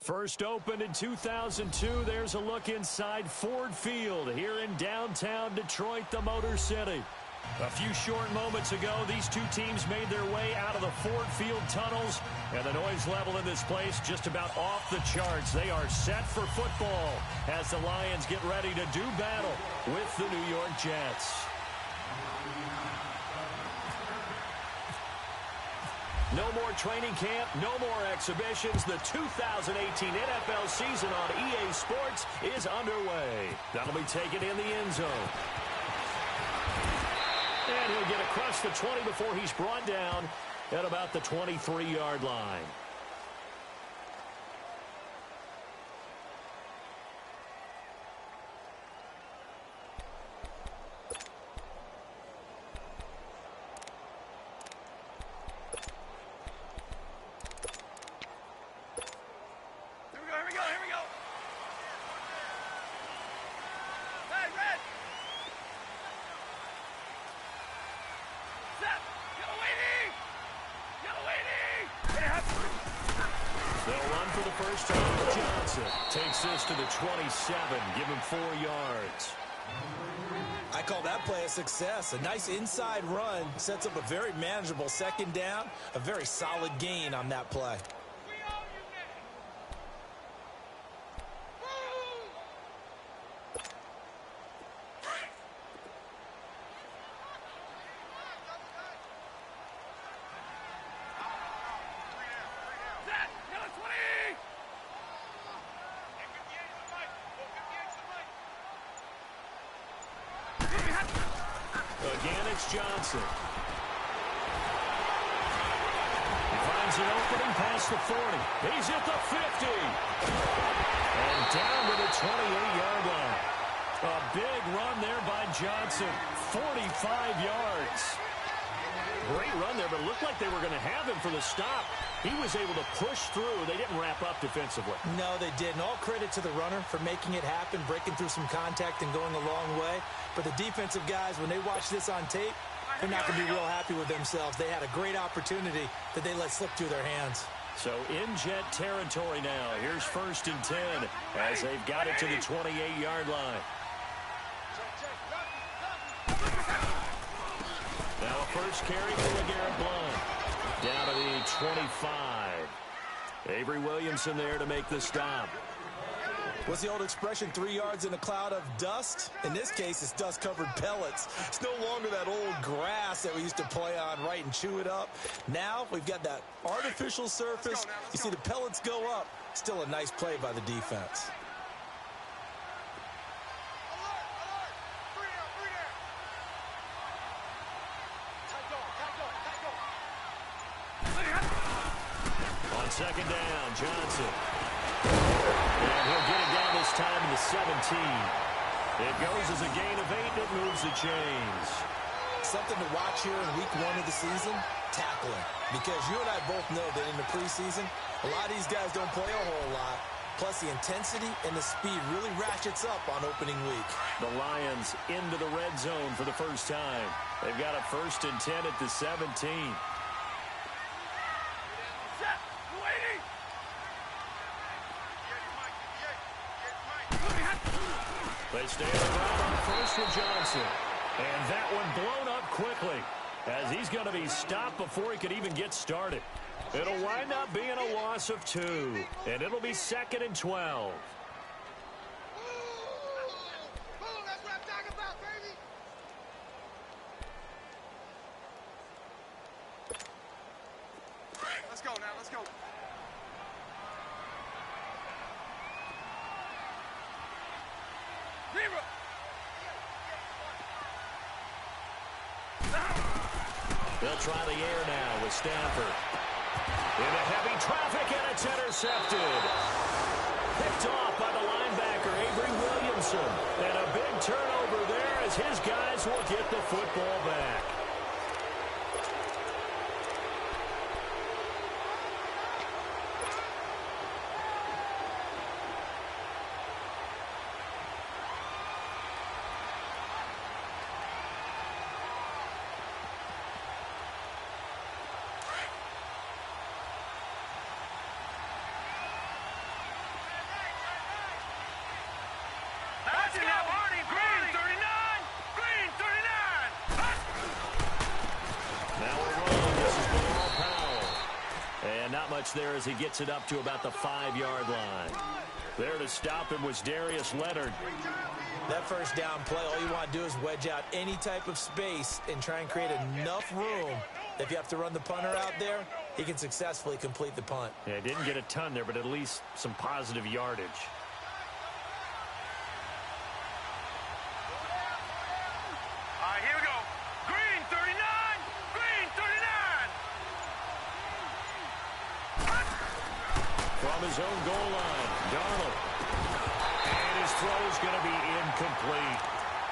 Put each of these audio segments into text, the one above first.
First opened in 2002, there's a look inside Ford Field here in downtown Detroit, the Motor City. A few short moments ago, these two teams made their way out of the Ford Field tunnels, and the noise level in this place just about off the charts. They are set for football as the Lions get ready to do battle with the New York Jets. No more training camp, no more exhibitions. The 2018 NFL season on EA Sports is underway. That'll be taken in the end zone. And he'll get across the 20 before he's brought down at about the 23-yard line. Takes this to the 27, give him 4 yards. I call that play a success. A nice inside run sets up a very manageable second down, a very solid gain on that play. Johnson. He finds an opening past the 40. He's at the 50. And down to the 28-yard line. A big run there by Johnson. 45 yards. Great run there, but it looked like they were going to have him for the stop. He was able to push through. They didn't wrap up defensively. No, they didn't. All credit to the runner for making it happen, breaking through some contact and going a long way. But the defensive guys, when they watch this on tape, they're not going to be real happy with themselves. They had a great opportunity that they let slip through their hands. So in Jet territory now. Here's 1st and 10 as they've got it to the 28-yard line. Now a first carry for LeGarrette Blount. Down to the 25. Avery Williamson there to make the stop. What's the old expression, 3 yards in a cloud of dust? In this case, it's dust-covered pellets. It's no longer that old grass that we used to play on, right, and chew it up. Now we've got that artificial surface. You see the pellets go up. Still a nice play by the defense. On second down, Johnson. And he'll get it down this time to the 17. It goes as a gain of 8, and it moves the chains. Something to watch here in week 1 of the season, tackling. Because you and I both know that in the preseason, a lot of these guys don't play a whole lot. Plus, the intensity and the speed really ratchets up on opening week. The Lions into the red zone for the first time. They've got a 1st and 10 at the 17. They stay on the ground on 1st with Johnson. And that one blown up quickly as he's going to be stopped before he could even get started. It'll wind up being a loss of 2, and it'll be 2nd and 12. That's what I'm talking about, baby. Let's go now, let's go. They'll try the air now with Stanford. Into heavy traffic, and it's intercepted. Picked off by the linebacker, Avery Williamson. And a big turnover there as his guys will get the football back. And not much there as he gets it up to about the 5-yard line. There to stop him was Darius Leonard. That first down play, all you want to do is wedge out any type of space and try and create enough room. If you have to run the punter out there, he can successfully complete the punt. Yeah, didn't get a ton there, but at least some positive yardage. All right, here we go. Green 39. Green 39. From his own goal line, Darnold. And his throw is going to be incomplete.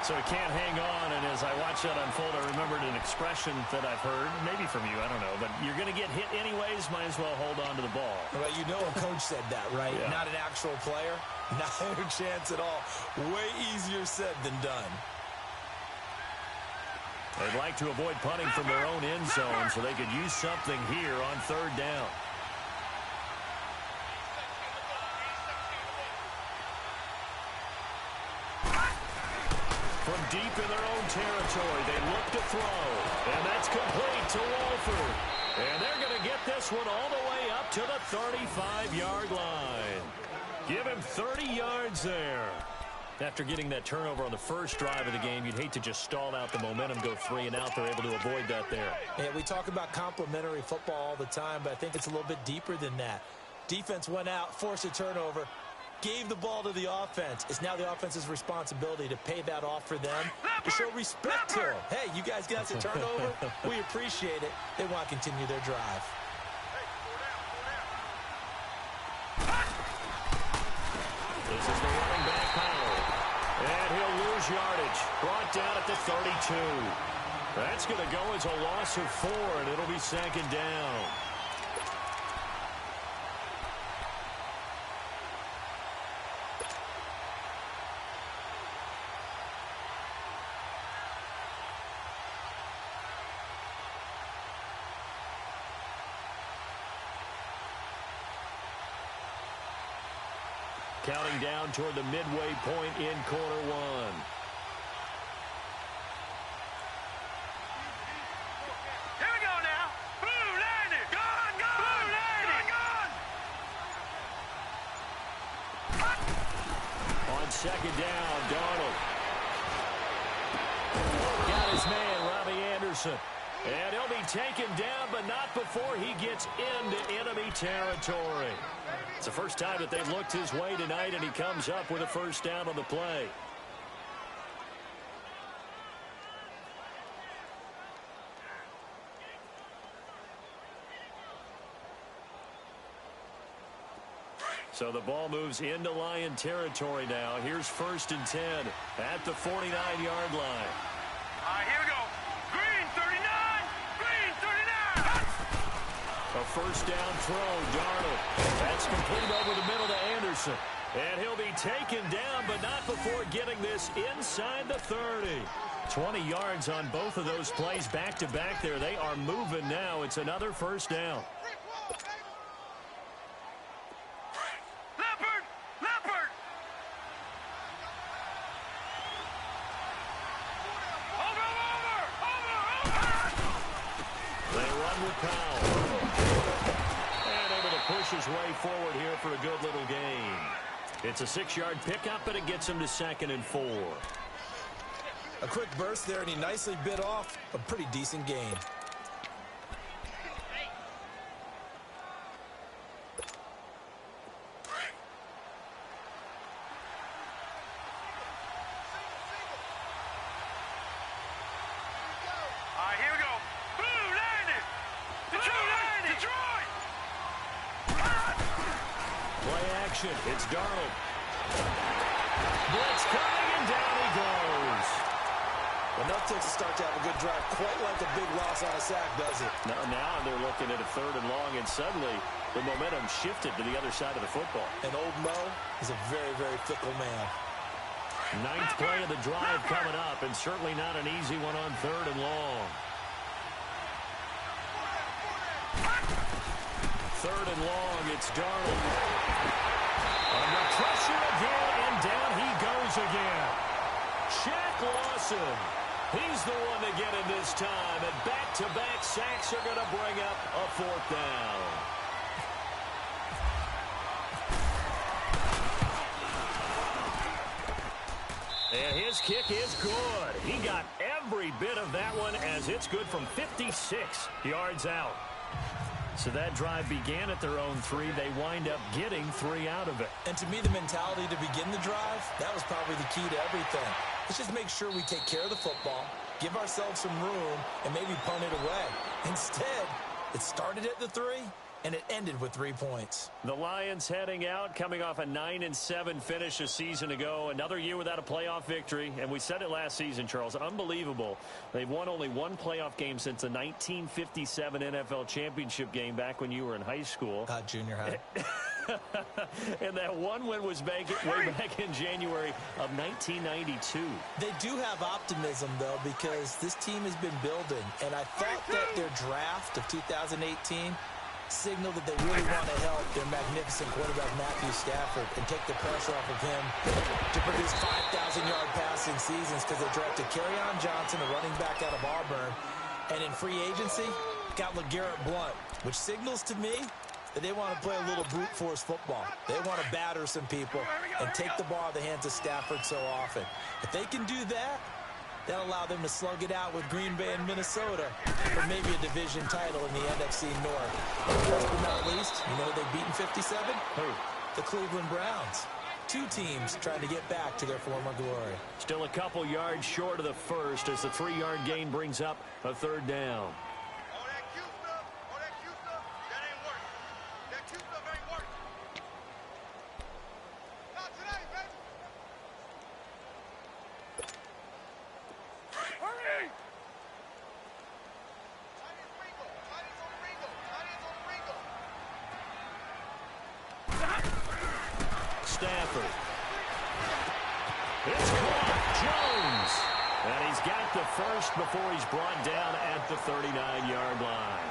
So he can't hang on, and as I watch that unfold, I remembered an expression that I've heard, maybe from you, I don't know, but you're going to get hit anyways, might as well hold on to the ball. Well, you know a coach said that, right? Yeah. Not an actual player. Not a chance at all. Way easier said than done. They'd like to avoid punting from their own end zone so they could use something here on 3rd down. From deep in their own territory, they look to throw. And that's complete to Walford. And they're going to get this one all the way up to the 35-yard line. Give him 30 yards there. After getting that turnover on the first drive of the game, you'd hate to just stall out the momentum, go 3 and out. They're able to avoid that there. Yeah, we talk about complementary football all the time, but I think it's a little bit deeper than that. Defense went out, forced a turnover, gave the ball to the offense. It's now the offense's responsibility to pay that off for them, to show respect to them. Hey, you guys got us a turnover. We appreciate it. They want to continue their drive. This is the running back Powell. And he'll lose yardage. Brought down at the 32. That's going to go as a loss of 4, and it'll be 2nd down. Counting down toward the midway point in quarter 1. Here we go now. Blue landed. Gone, gone. Blue landed. Gone, gone. On 2nd down, Darnold. Got his man, Robbie Anderson. And he'll be taken down, but not before he gets into enemy territory. It's the first time that they've looked his way tonight, and he comes up with a 1st down on the play. So the ball moves into Lion territory now. Here's 1st and 10 at the 49-yard line. All right, here we go. Green 39. Green 39. A 1st down throw, Darnold. That's complete over the middle to Anderson. And he'll be taken down, but not before getting this inside the 30. 20 yards on both of those plays back-to-back there. They are moving now. It's another 1st down. Leopard. Leopard. Over. They run with Powell. And able to push his way forward here for a good little gain. It's a 6-yard pickup, but it gets him to 2nd and 4. A quick burst there, and he nicely bit off a pretty decent gain. All right, here we go. Blue landed. Detroit. Play action. It's Darnold. Blitz coming, and down he goes. Enough takes to start to have a good drive, quite like a big loss on a sack, does it? Now they're looking at a 3rd and long, and suddenly the momentum shifted to the other side of the football. And old Mo is a very, very fickle man. 9th play of the drive coming up, and certainly not an easy one on 3rd and long. 3rd and long, it's Darnold. Under pressure again, and down he goes again. Shaq Lawson, he's the one to get it this time, and back-to-back sacks are going to bring up a 4th down. And his kick is good. He got every bit of that one as it's good from 56 yards out. So that drive began at their own 3. They wind up getting 3 out of it. And to me, the mentality to begin the drive, that was probably the key to everything. Let's just make sure we take care of the football, give ourselves some room, and maybe punt it away. Instead, it started at the 3, and it ended with 3 points. The Lions heading out, coming off a 9-7 finish a season ago. Another year without a playoff victory. And we said it last season, Charles. Unbelievable. They've won only one playoff game since the 1957 NFL championship game back when you were in high school. Junior high. And that one win was way back in January of 1992. They do have optimism, though, because this team has been building. And I thought that their draft of 2018 signal that they really want to help their magnificent quarterback Matthew Stafford and take the pressure off of him to produce 5,000-yard passing seasons, because they drafted Kerryon Johnson, a running back out of Auburn, and in free agency got LeGarrette Blount, which signals to me that they want to play a little brute force football. They want to batter some people and take the ball out of the hands of Stafford so often. If they can do that, that'll allow them to slug it out with Green Bay and Minnesota for maybe a division title in the NFC North. Last but not least, you know they've beaten 57? Who? The Cleveland Browns. 2 teams trying to get back to their former glory. Still a couple yards short of the first as the 3-yard gain brings up a 3rd down. Stafford. It's caught. Jones. And he's got the first before he's brought down at the 39-yard line.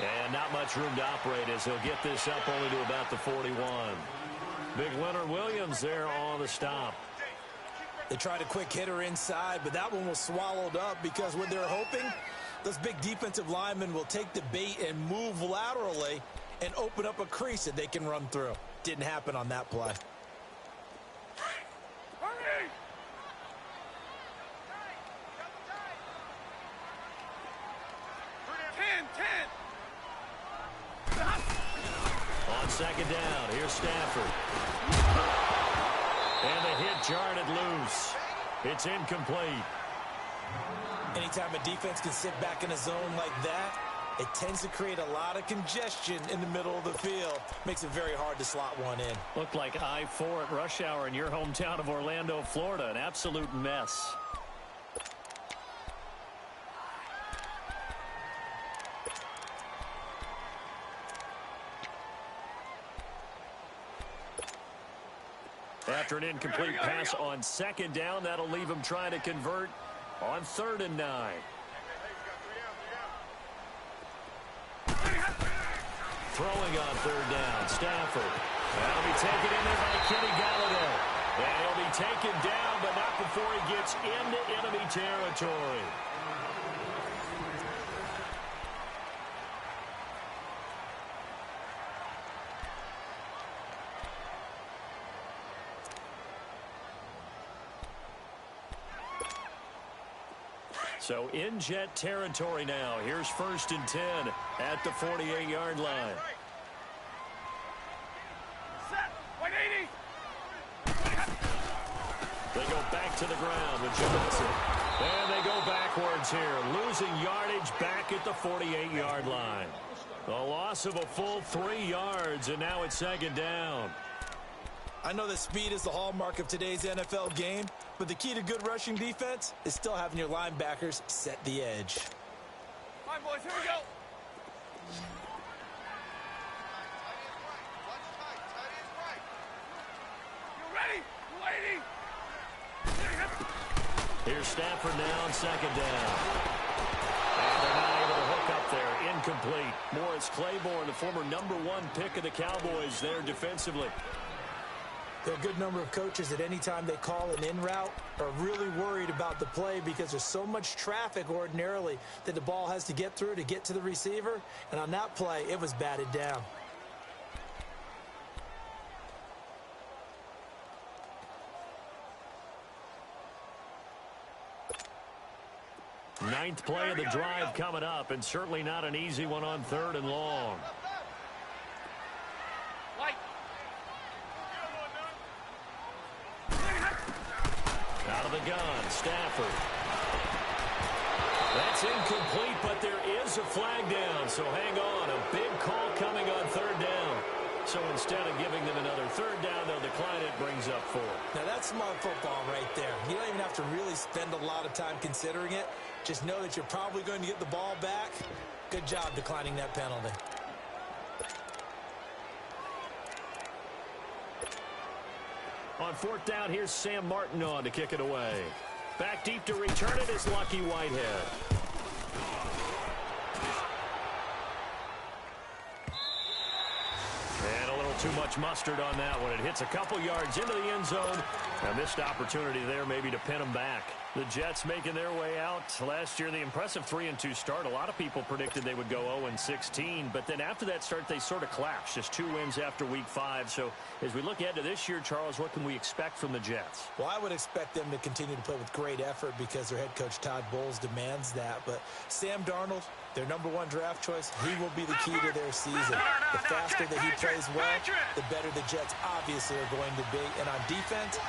And not much room to operate as he'll get this up only to about the 41. Big Leonard Williams there on the stop. They tried a quick hitter inside, but that one was swallowed up because what they're hoping, those big defensive linemen will take the bait and move laterally and open up a crease that they can run through. Didn't happen on that play. Second down. Here's Stafford. And the hit jarred it loose. It's incomplete. Anytime a defense can sit back in a zone like that, it tends to create a lot of congestion in the middle of the field. Makes it very hard to slot one in. Looked like I-4 at rush hour in your hometown of Orlando, Florida. An absolute mess. After an incomplete pass on 2nd down, that'll leave him trying to convert on 3rd and 9. Throwing on 3rd down, Stafford. That'll be taken in there by Kenny Galladay. And he'll be taken down, but not before he gets into enemy territory. So in Jet territory now. Here's 1st and 10 at the 48-yard line. They go back to the ground with Johnson. And they go backwards here, losing yardage back at the 48-yard line. A loss of a full 3 yards, and now it's 2nd down. I know that speed is the hallmark of today's NFL game, but the key to good rushing defense is still having your linebackers set the edge. All right, boys, here we go. You ready? Lady? Here's Stafford now on 2nd down. And they're not able to hook up there. Incomplete. incomplete. Morris Claiborne, the former #1 pick of the Cowboys there defensively. There are a good number of coaches at any time they call an in route are really worried about the play because there's so much traffic ordinarily that the ball has to get through to get to the receiver. And on that play, it was batted down. Ninth play of the drive coming up, and certainly not an easy one on 3rd and long. Out of the gun, Stafford. That's incomplete, but there is a flag down, so hang on. A big call coming on 3rd down. So instead of giving them another 3rd down, they'll decline it, brings up 4. Now that's smart football right there. You don't even have to really spend a lot of time considering it. Just know that you're probably going to get the ball back. Good job declining that penalty. On 4th down, here's Sam Martin on to kick it away. Back deep to return it is Lucky Whitehead. And a little too much mustard on that one. It hits a couple yards into the end zone. A missed opportunity there maybe to pin them back. The Jets making their way out. Last year, the impressive 3-2 start. A lot of people predicted they would go 0-16, but then after that start, they sort of collapsed. Just 2 wins after Week 5. So as we look ahead to this year, Charles, what can we expect from the Jets? Well, I would expect them to continue to play with great effort because their head coach Todd Bowles demands that. But Sam Darnold, their #1 draft choice, he will be the key to their season. The faster that he plays well, the better the Jets obviously are going to be. And on defense,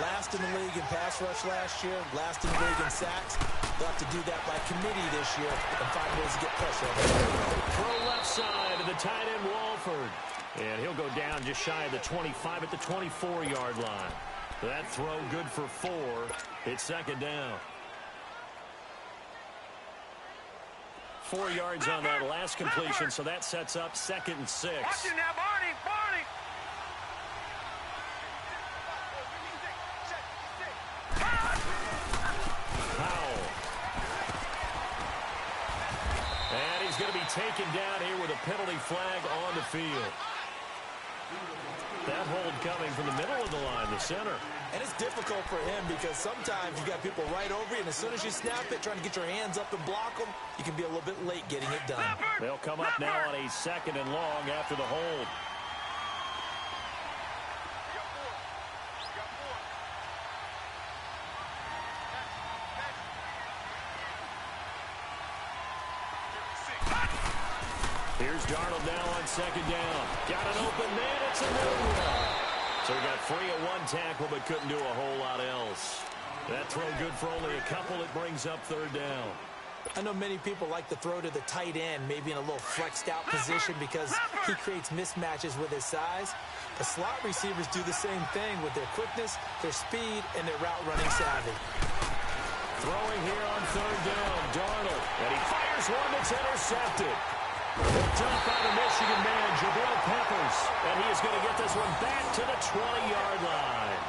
last in the league in pass rush last year, last in the league in sacks. They'll have to do that by committee this year and find ways to get pressure on them. Throw left side to the tight end Walford. And he'll go down just shy of the 25 at the 24-yard line. That throw good for 4. It's 2nd down. 4 yards on that last completion, so that sets up 2nd and 6. Watch it now, Barney, Barney. Powell. And he's going to be taken down here with a penalty flag on the field. That hold coming from the middle of the line, the center. And it's difficult for him because sometimes you got people right over you, and as soon as you snap it, trying to get your hands up and block them, you can be a little bit late getting it done. They'll come up now on a 2nd and long after the hold. Here's Darnold now on 2nd down. Got an open man. It's a good one. So he got free of 1 tackle but couldn't do a whole lot else. That throw good for only a couple. It brings up 3rd down. I know many people like to throw to the tight end, maybe in a little flexed out position because he creates mismatches with his size. The slot receivers do the same thing with their quickness, their speed, and their route running savvy. Throwing here on 3rd down, Darnold. And he fires one that's intercepted. Picked up by the Michigan man, Jabril Peppers. And he is going to get this one back to the 20-yard line.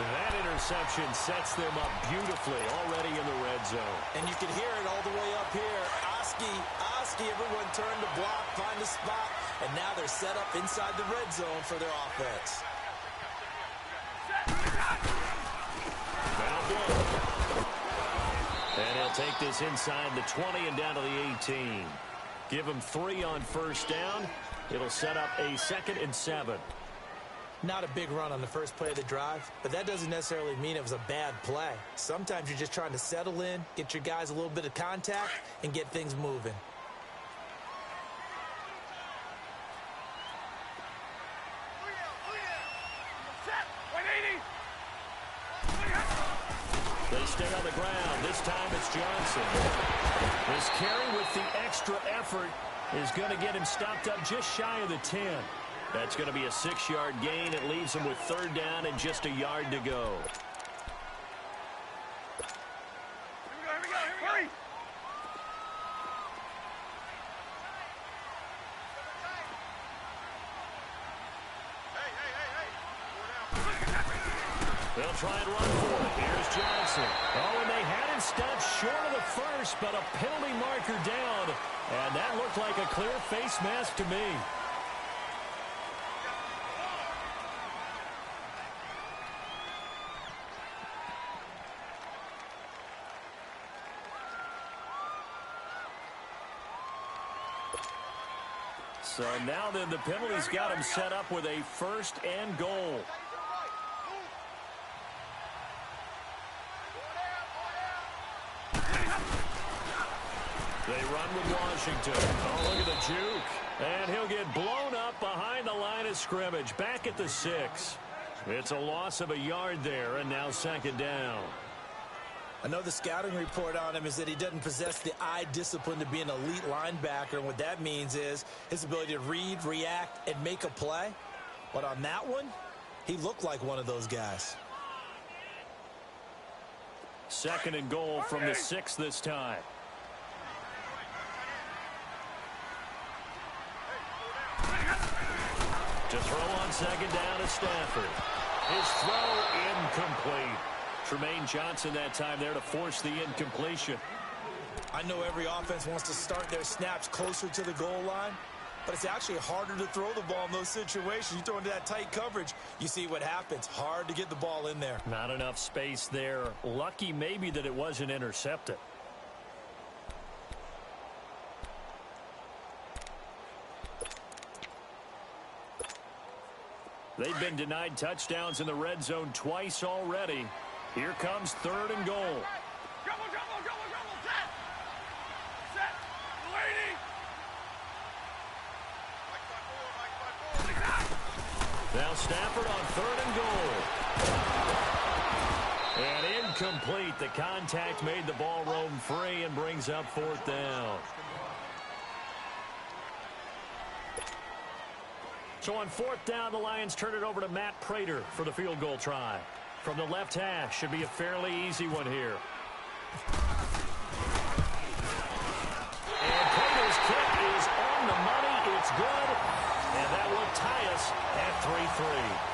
That interception sets them up beautifully already in the red zone. And you can hear it all the way up here. Oski, everyone turned to block, find a spot, and now they're set up inside the red zone for their offense. Now good. And he'll take this inside the 20 and down to the 18. Give him 3 on 1st down. It'll set up a 2nd and 7. Not a big run on the first play of the drive, but that doesn't necessarily mean it was a bad play. Sometimes you're just trying to settle in, get your guys a little bit of contact, and get things moving. They stay on the ground. This time it's Johnson. This carry with the extra effort is going to get him stopped up just shy of the 10. That's going to be a 6-yard gain. It leaves him with 3rd down and just a yard to go. Here we go, hurry! They'll try and run for it. Here's Johnson. Oh, and they had him stopped short of the first, but a penalty marker down. And that looked like a clear face mask to me. So now then the penalty's got him set up with a first and goal. They run with Washington. Oh, look at the juke. And he'll get blown up behind the line of scrimmage. Back at the 6. It's a loss of a yard there, and now second down. I know the scouting report on him is that he doesn't possess the eye discipline to be an elite linebacker. And what that means is his ability to read, react, and make a play. But on that one, he looked like one of those guys. Second and goal from the 6 this time. To throw on second down is Stafford. His throw incomplete. Tremaine Johnson that time there to force the incompletion. I know every offense wants to start their snaps closer to the goal line, but it's actually harder to throw the ball in those situations. You throw into that tight coverage, you see what happens. Hard to get the ball in there. Not enough space there. Lucky maybe that it wasn't intercepted. They've been denied touchdowns in the red zone twice already. Here comes third and goal. Double, set. Set. Waiting. Now Stafford on third and goal. And incomplete. The contact made the ball roam free and brings up fourth down. So on fourth down, the Lions turn it over to Matt Prater for the field goal try. From the left hash, should be a fairly easy one here. And Prater's kick is on the money. It's good. And that will tie us at 3-3.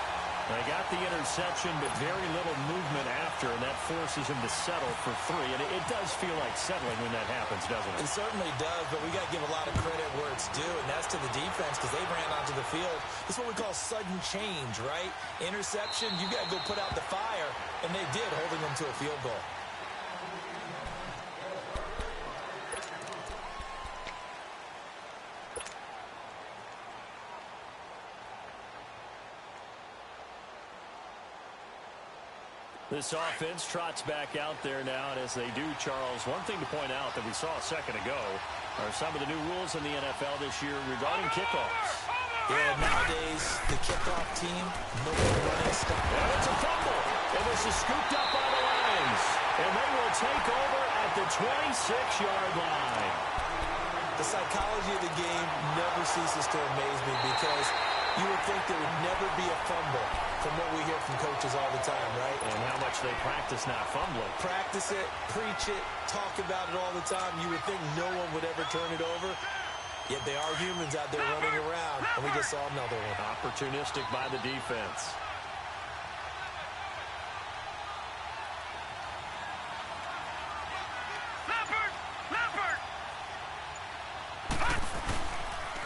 They got the interception, but very little movement after, and that forces him to settle for 3. And it does feel like settling when that happens, doesn't it? It certainly does, but we got to give a lot of credit where it's due, and that's to the defense because they ran onto the field. It's what we call sudden change, right? Interception, you got to go put out the fire, and they did, holding them to a field goal. This offense trots back out there now, and as they do, Charles, one thing to point out that we saw a second ago are some of the new rules in the NFL this year regarding kickoffs. Yeah, nowadays, the kickoff team, no more running stuff. And it's a fumble. And this is scooped up by the Lions. And they will take over at the 26-yard line. The psychology of the game never ceases to amaze me because you would think there would never be a fumble from what we hear from coaches all the time, right? And how much they practice not fumbling. Practice it, preach it, talk about it all the time. You would think no one would ever turn it over. Yet they are humans out there running around, and we just saw another one. Opportunistic by the defense.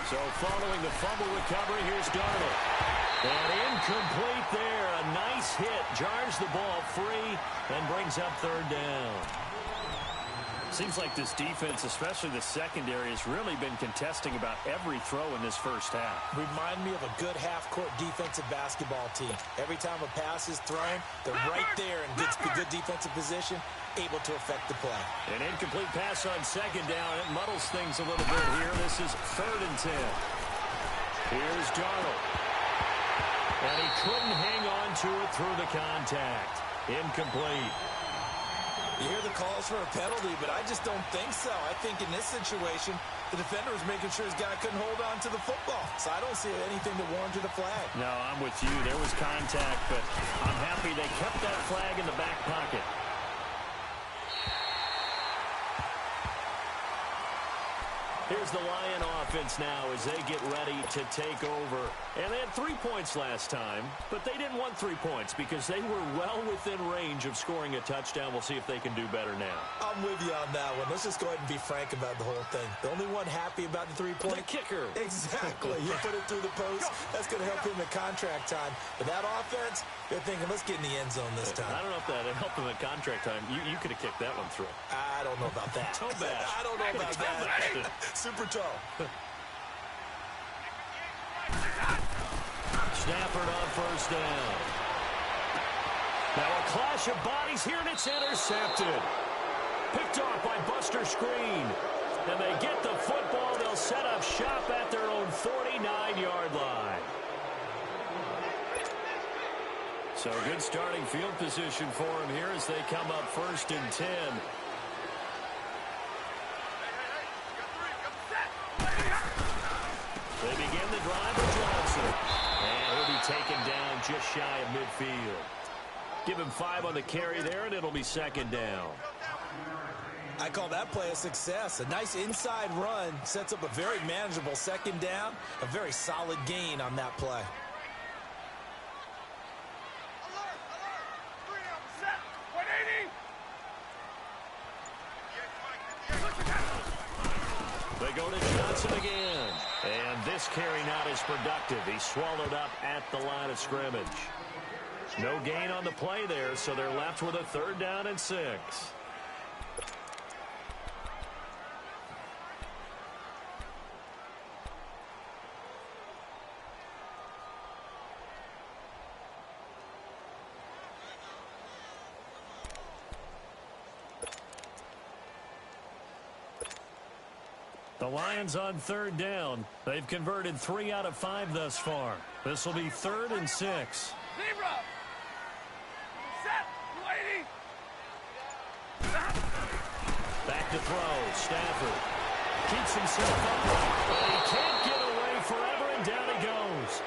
So following the fumble recovery, here's Darnold. And incomplete there. A nice hit. Jars the ball free and brings up third down. Seems like this defense, especially the secondary, has really been contesting about every throw in this first half. Remind me of a good half-court defensive basketball team. Every time a pass is thrown, they're right there in good defensive position, able to affect the play. An incomplete pass on second down. It muddles things a little bit here. This is 3rd and 10. Here's Darnold. And he couldn't hang on to it through the contact. Incomplete. You hear the calls for a penalty, but I just don't think so. I think in this situation, the defender was making sure his guy couldn't hold on to the football. So I don't see anything that warranted a flag. No, I'm with you. There was contact, but I'm happy they kept that flag in the back pocket. Here's the Lion offense now as they get ready to take over. And they had 3 points last time, but they didn't want 3 points because they were well within range of scoring a touchdown. We'll see if they can do better now. I'm with you on that one. Let's just go ahead and be frank about the whole thing. The only one happy about the 3-point? The kicker. Exactly. You put it through the post. That's going to help him at contract time. But that offense, they're thinking, let's get in the end zone this time. I don't know if that helped him at contract time. You could have kicked that one through. I don't know about that. Toe bash. I don't know about that. Super toe. Stafford on first down. Now a clash of bodies here, and it's intercepted. Picked off by Buster Screen. And they get the football. They'll set up shop at their own 49-yard line. So good starting field position for them here as they come up 1st and 10. They begin the drive with Johnson. And he'll be taken down just shy of midfield. Give him 5 on the carry there, and it'll be 2nd down. I call that play a success. A nice inside run sets up a very manageable 2nd down. A very solid gain on that play. They go to Johnson again. And this carry not as productive. He's swallowed up at the line of scrimmage. No gain on the play there, so they're left with a 3rd down and 6. The Lions on 3rd down. They've converted 3 out of 5 thus far. This will be 3rd and 6. Zebra. Set. Lady. Back to throw. Stafford keeps himself up. But he can't get away forever, and down he goes.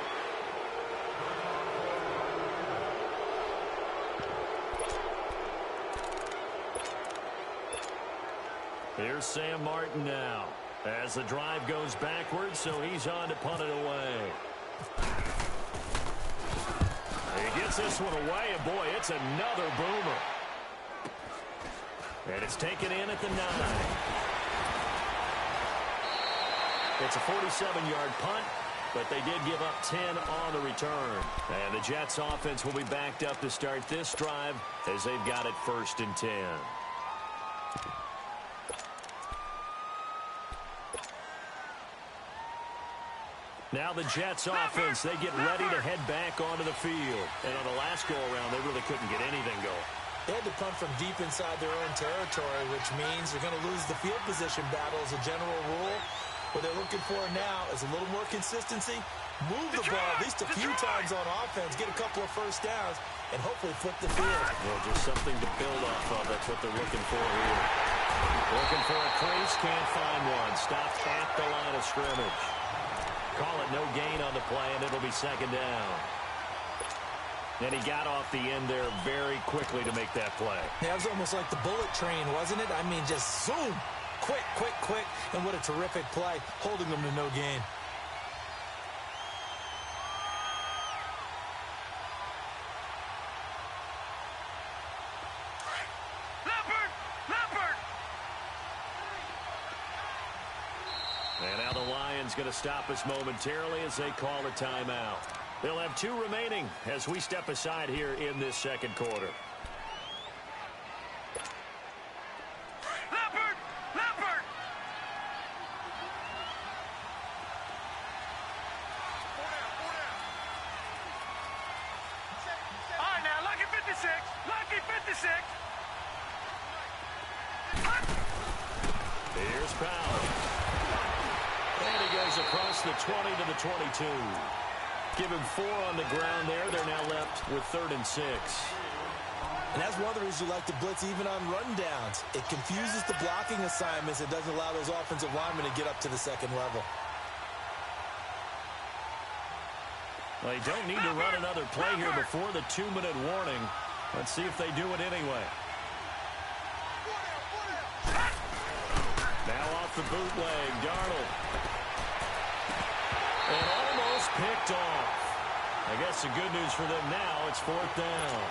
Here's Sam Martin now. As the drive goes backwards, so he's on to punt it away. He gets this one away, and boy, it's another boomer. And it's taken in at the 9. It's a 47-yard punt, but they did give up 10 on the return. And the Jets offense will be backed up to start this drive as they've got it 1st and 10. Now the Jets offense, they get ready to head back onto the field. And on the last go-around, they really couldn't get anything going. They had to punt from deep inside their own territory, which means they're going to lose the field position battle as a general rule. What they're looking for now is a little more consistency, move the ball at least a few times on offense, get a couple of 1st downs, and hopefully flip the field. Well, just something to build off of. That's what they're looking for here. Looking for a crease, can't find one. Stopped at the line of scrimmage. Call it no gain on the play, and it'll be 2nd down. And he got off the end there very quickly to make that play. Yeah, it was almost like the bullet train, wasn't it? I mean, just zoom. Quick, quick, quick. And what a terrific play, holding them to no gain. And now the Lions going to stop us momentarily as they call a timeout. They'll have 2 remaining as we step aside here in this 2nd quarter. Leopard. All right, now, lucky 56. Lucky 56. Here's Powell. And he goes across the 20 to the 22. Give him 4 on the ground there. They're now left with 3rd and 6. And that's one of the reasons you like to blitz even on rundowns. It confuses the blocking assignments. It doesn't allow those offensive linemen to get up to the 2nd level. Well, they don't need to run another play here before the 2-minute warning. Let's see if they do it anyway. Now on off the bootleg. Darnold. And almost picked off. I guess the good news for them now, it's 4th down.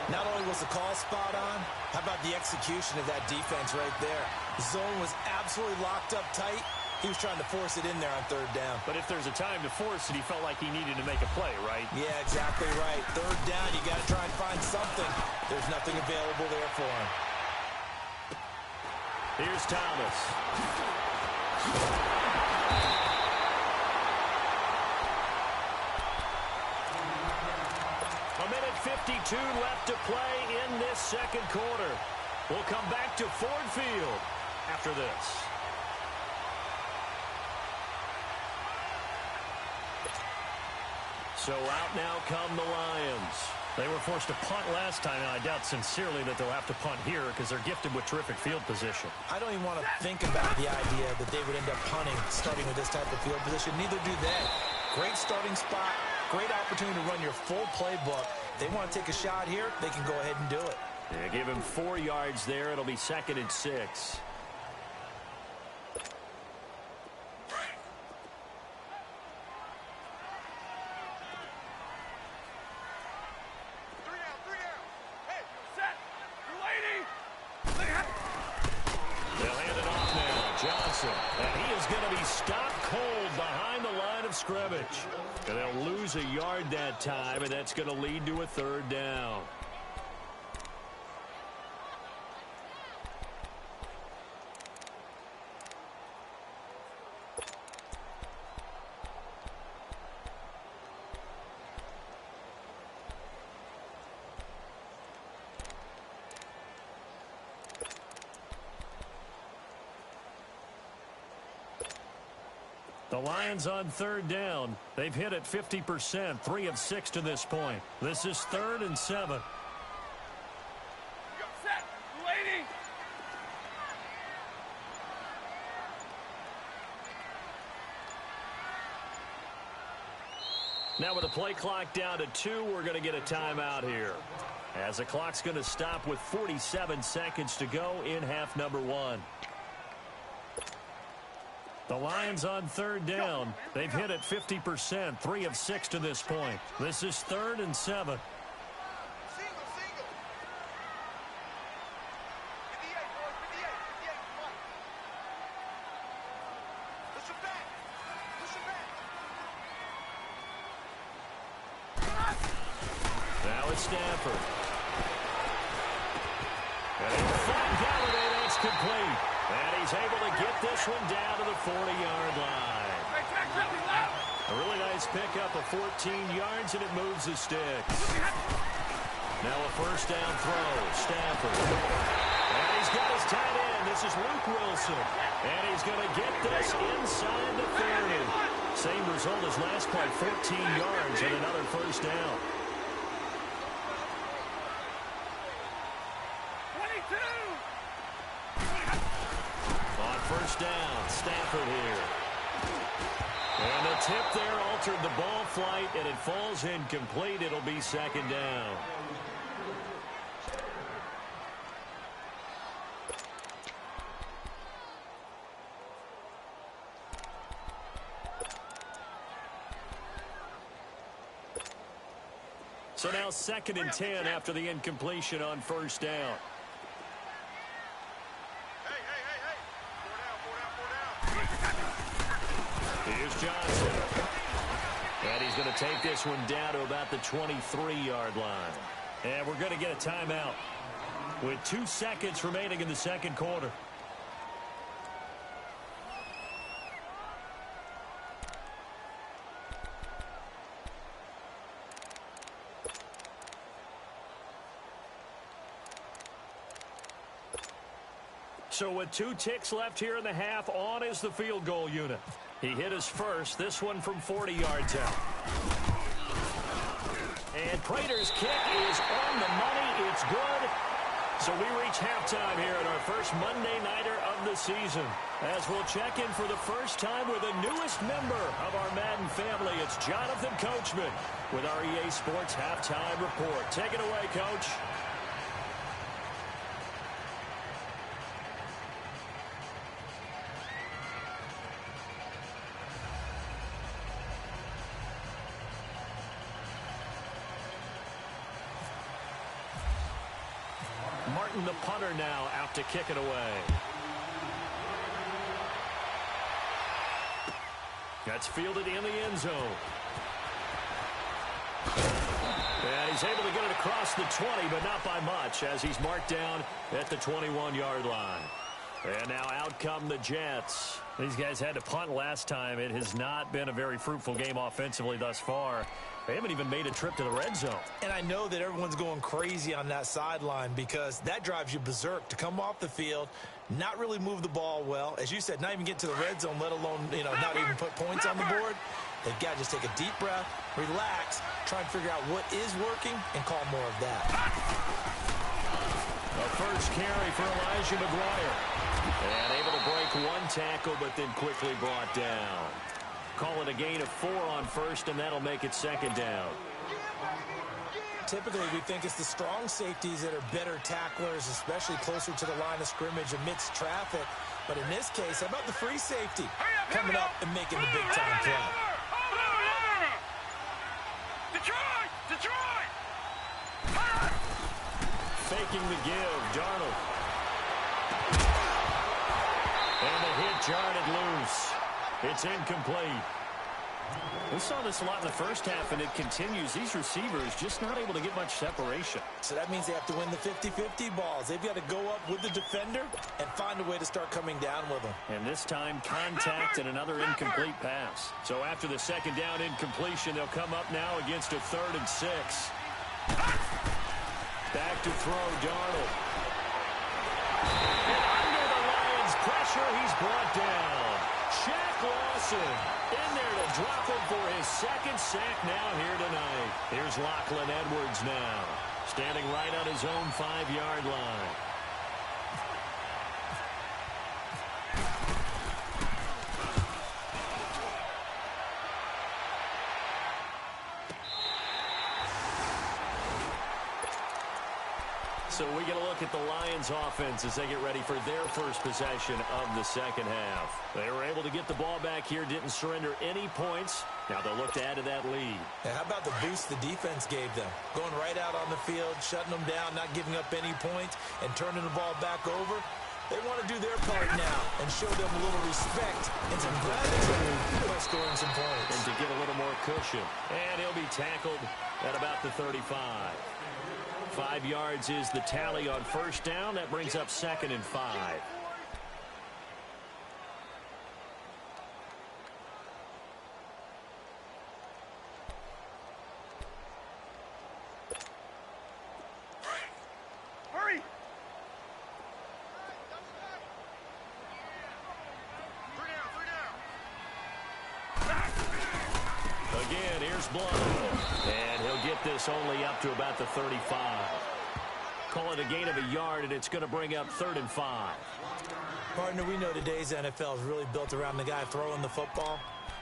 Not only was the call spot on, how about the execution of that defense right there? The zone was absolutely locked up tight. He was trying to force it in there on 3rd down. But if there's a time to force it, he felt like he needed to make a play, right? Yeah, exactly right. 3rd down, you got to try and find something. There's nothing available there for him. Here's Thomas. A minute 52 left to play in this second quarter. We'll come back to Ford Field after this. So out now come the Lions. They were forced to punt last time, and I doubt sincerely that they'll have to punt here because they're gifted with terrific field position. I don't even want to think about the idea that they would end up punting starting with this type of field position. Neither do they. Great starting spot, great opportunity to run your full playbook. They want to take a shot here, they can go ahead and do it. Yeah, give him 4 yards there. It'll be 2nd and 6. And he is going to be stopped cold behind the line of scrimmage. And they'll lose a yard that time, and that's going to lead to a 3rd down. The Lions on 3rd down. They've hit it 50%, 3 of 6 to this point. This is 3rd and 7. Set, lady. Now with the play clock down to 2, we're going to get a timeout here, as the clock's going to stop with 47 seconds to go in half number 1. The Lions on 3rd down. They've hit it 50%, 3 of 6 to this point. This is 3rd and 7. Single. 58, boys, 58, come on. Push it back. Now it's Stafford. And in front, Galladay, that's complete. And he's able to get this one down to the 40-yard line. A really nice pickup of 14 yards, and it moves the sticks. Now a 1st down throw. Stafford. And he's got his tight end. This is Luke Wilson. And he's going to get this inside the 30. Same result as last play, 14 yards and another 1st down. 22. On 1st down, Stafford here. And the tip there altered the ball flight, and it falls incomplete. It'll be 2nd down. So now 2nd and 10 after the incompletion on 1st down. Here's Johnson. And he's going to take this one down to about the 23-yard line. And we're going to get a timeout with 2 seconds remaining in the second quarter. So with 2 ticks left here in the half, on is the field goal unit. He hit his first, this one from 40 yards out. And Prater's kick is on the money. It's good. So we reach halftime here in our first Monday Nighter of the season, as we'll check in for the first time with the newest member of our Madden family. It's Jonathan Coachman with our EA Sports Halftime Report. Take it away, Coach. Martin, the punter, now out to kick it away. That's fielded in the end zone. And he's able to get it across the 20, but not by much, as he's marked down at the 21-yard line. And now out come the Jets. These guys had to punt last time. It has not been a very fruitful game offensively thus far. They haven't even made a trip to the red zone. And I know that everyone's going crazy on that sideline because that drives you berserk to come off the field, not really move the ball well. As you said, not even get to the red zone, let alone, not even put points on the board. They've got to just take a deep breath, relax, try and figure out what is working, and call more of that. A first carry for Elijah McGuire. And able to break one tackle, but then quickly brought down. Call it a gain of 4 on first, and that'll make it second down. Typically, we think it's the strong safeties that are better tacklers, especially closer to the line of scrimmage amidst traffic. But in this case, how about the free safety coming up and making the big-time play? Detroit! Faking the give, Darnold. And the hit jarred it loose. It's incomplete. We saw this a lot in the first half, and it continues. These receivers just not able to get much separation. So that means they have to win the 50-50 balls. They've got to go up with the defender and find a way to start coming down with them. And this time, contact and another incomplete pass. So after the second down incompletion, they'll come up now against a 3rd and 6. Back to throw, Darnold. And under the Lions' pressure, he's brought down. Shaq Lawson in there to drop him for his 2nd sack now here tonight. Here's Lachlan Edwards now, standing right on his own 5-yard line. So we get a look at the Lions offense as they get ready for their first possession of the second half. They were able to get the ball back here, didn't surrender any points. Now they'll look to add to that lead. And how about the boost the defense gave them? Going right out on the field, shutting them down, not giving up any points, and turning the ball back over. They want to do their part now and show them a little respect and some gratitude by scoring some points. And to get a little more cushion. And he'll be tackled at about the 35. 5 yards is the tally on first down. That brings up 2nd and 5. Hurry! Again, here's Blood. And he'll get this only up to about the 35. Call it a gain of a yard, and it's going to bring up 3rd and 5. Partner, we know today's NFL is really built around the guy throwing the football.